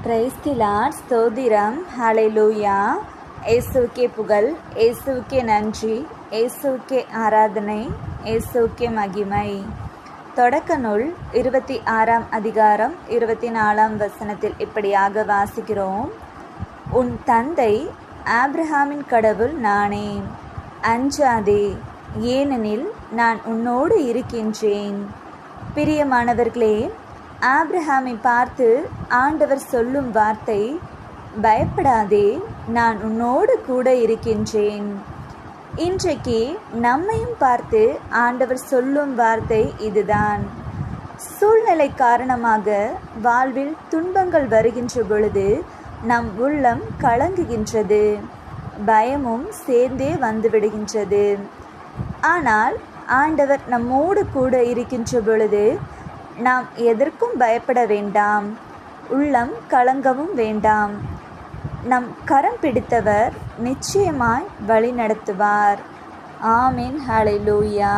Praise the Lord. ஸ்தோத்திரம். ஹல்லேலூயா. இயேசுவுக்கே புகழ், இயேசுவுக்கே நன்றி, இயேசுவுக்கே ஆராதனை, இயேசுவுக்கே மகிமை. தொடக்க நூல் 26ஆம் அதிகாரம் 24ஆம் வசனத்தில் இப்படியாக வாசிக்கிறோம். உன் தந்தை ஆபிரகாமின் கடவுள் நானே, அஞ்சாதே, ஏனெனில் நான் உன்னோடு இருக்கின்றேன். பிரியமானவர்களே, ஆபிரகாமை பார்த்து ஆண்டவர் சொல்லும் வார்த்தை, பயப்படாதே, நான் உன்னோடு கூட இருக்கின்றேன். இன்றைக்கு நம்மையும் பார்த்து ஆண்டவர் சொல்லும் வார்த்தை இதுதான். சூழ்நிலை காரணமாக வாழ்வில் துன்பங்கள் வருகின்ற பொழுது நம் உள்ளம் கலங்குகின்றது, பயமும் சேர்ந்தே வந்துவிடுகின்றது. ஆனால் ஆண்டவர் நம்மோடு கூட இருக்கின்ற பொழுது நாம் எதற்கும் பயப்பட வேண்டாம், உள்ளம் கலங்கவும் வேண்டாம். நம் கரம் பிடித்தவர் நிச்சயமாய் வழி நடத்துவார். ஆமென். ஹல்லேலூயா.